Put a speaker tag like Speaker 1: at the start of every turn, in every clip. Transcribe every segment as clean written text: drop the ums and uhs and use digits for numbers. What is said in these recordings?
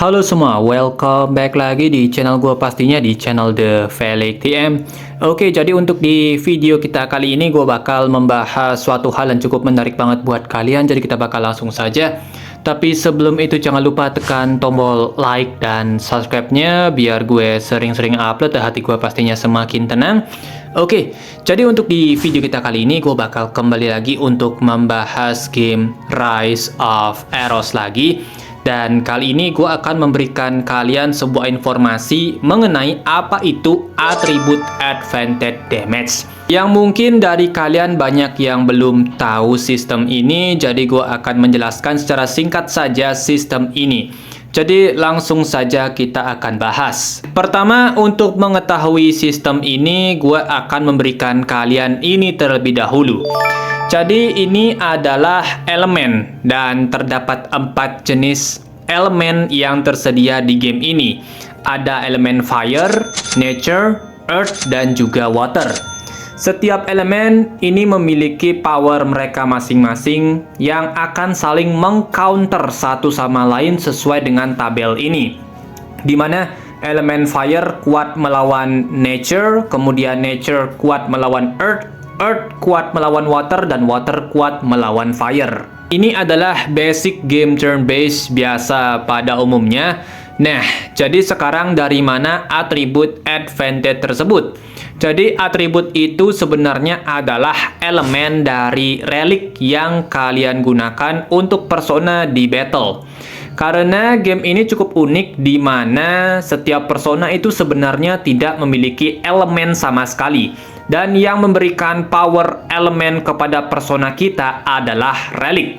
Speaker 1: Halo semua, welcome back lagi di channel gue, pastinya di channel The Felix TM. Oke, jadi untuk di video kita kali ini gue bakal membahas suatu hal yang cukup menarik banget buat kalian. Jadi kita bakal langsung saja. Tapi sebelum itu jangan lupa tekan tombol like dan subscribe-nya biar gue sering-sering upload, hati gue pastinya semakin tenang. Oke, jadi untuk di video kita kali ini gue bakal kembali lagi untuk membahas game Rise of Eros lagi. Dan kali ini gue akan memberikan kalian sebuah informasi mengenai apa itu atribut advantage damage. Yang mungkin dari kalian banyak yang belum tahu sistem ini, jadi gue akan menjelaskan secara singkat saja sistem ini. Jadi langsung saja kita akan bahas. Pertama, untuk mengetahui sistem ini, gue akan memberikan kalian ini terlebih dahulu. Jadi ini adalah elemen dan terdapat 4 jenis elemen yang tersedia di game ini. Ada elemen fire, nature, earth, dan juga water. Setiap elemen ini memiliki power mereka masing-masing yang akan saling mengcounter satu sama lain sesuai dengan tabel ini. Di mana elemen fire kuat melawan nature, kemudian nature kuat melawan earth, earth kuat melawan water, dan water kuat melawan fire. Ini adalah basic game turn-based biasa pada umumnya. Nah, jadi sekarang dari mana atribut advantage tersebut? Jadi atribut itu sebenarnya adalah elemen dari relik yang kalian gunakan untuk persona di battle. Karena game ini cukup unik di mana setiap persona itu sebenarnya tidak memiliki elemen sama sekali. Dan yang memberikan power elemen kepada persona kita adalah relik.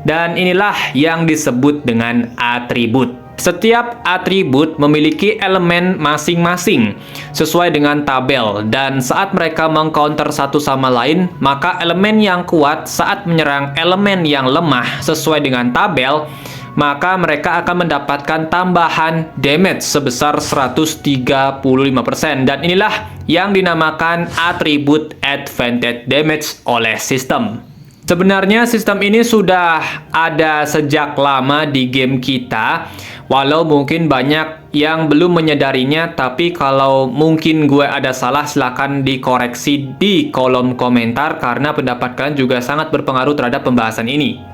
Speaker 1: Dan inilah yang disebut dengan atribut. Setiap atribut memiliki elemen masing-masing sesuai dengan tabel, dan saat mereka mengcounter satu sama lain, maka elemen yang kuat saat menyerang elemen yang lemah sesuai dengan tabel, maka mereka akan mendapatkan tambahan damage sebesar 135%. Dan inilah yang dinamakan atribut advantage damage oleh sistem. Sebenarnya sistem ini sudah ada sejak lama di game kita, walau mungkin banyak yang belum menyadarinya, tapi kalau mungkin gue ada salah silahkan dikoreksi di kolom komentar karena pendapat kalian juga sangat berpengaruh terhadap pembahasan ini.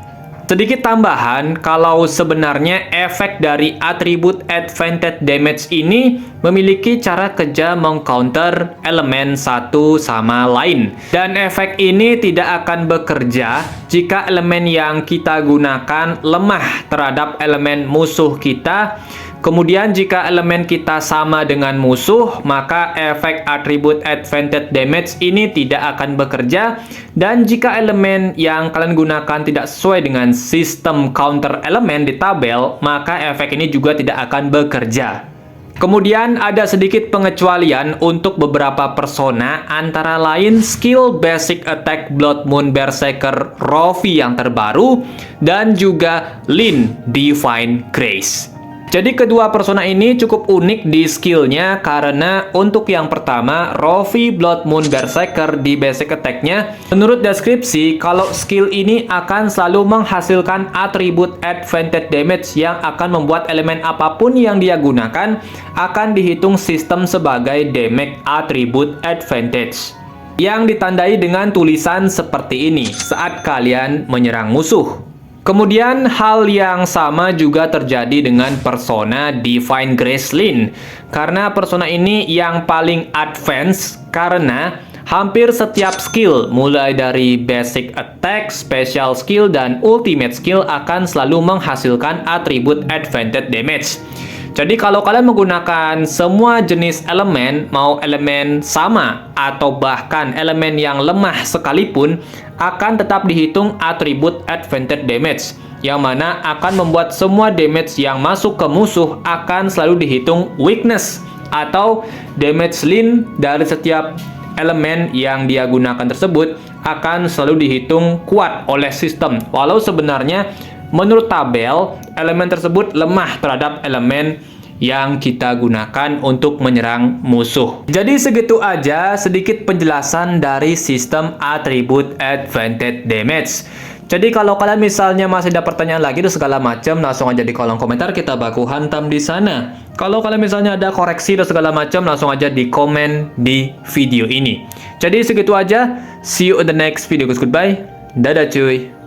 Speaker 1: Sedikit tambahan, kalau sebenarnya efek dari atribut advantage damage ini memiliki cara kerja mengcounter elemen satu sama lain. Dan efek ini tidak akan bekerja jika elemen yang kita gunakan lemah terhadap elemen musuh kita. Kemudian jika elemen kita sama dengan musuh, maka efek atribut advantage damage ini tidak akan bekerja. Dan jika elemen yang kalian gunakan tidak sesuai dengan sistem counter elemen di tabel, maka efek ini juga tidak akan bekerja. Kemudian ada sedikit pengecualian untuk beberapa persona, antara lain skill basic attack Blood Moon Berserker Rofi yang terbaru, dan juga Lin Divine Grace. Jadi kedua persona ini cukup unik di skillnya karena untuk yang pertama, Rofi Blood Moon Berserker di basic attack-nya, menurut deskripsi, kalau skill ini akan selalu menghasilkan atribut advantage damage yang akan membuat elemen apapun yang dia gunakan akan dihitung sistem sebagai damage atribut advantage. Yang ditandai dengan tulisan seperti ini saat kalian menyerang musuh. Kemudian hal yang sama juga terjadi dengan persona Divine Grace Lin. Karena persona ini yang paling advance karena hampir setiap skill mulai dari basic attack, special skill, dan ultimate skill akan selalu menghasilkan atribut advantage damage. Jadi kalau kalian menggunakan semua jenis elemen, mau elemen sama atau bahkan elemen yang lemah sekalipun, akan tetap dihitung atribut advantage damage, yang mana akan membuat semua damage yang masuk ke musuh akan selalu dihitung weakness atau damage lin dari setiap elemen yang dia gunakan tersebut akan selalu dihitung kuat oleh sistem. Walau sebenarnya menurut tabel, elemen tersebut lemah terhadap elemen yang kita gunakan untuk menyerang musuh. Jadi segitu aja sedikit penjelasan dari sistem atribut advantage damage. Jadi kalau kalian misalnya masih ada pertanyaan lagi dan segala macam, langsung aja di kolom komentar kita baku hantam di sana. Kalau kalian misalnya ada koreksi dan segala macam, langsung aja di komen di video ini. Jadi segitu aja. See you in the next video guys. Goodbye. Dadah cuy.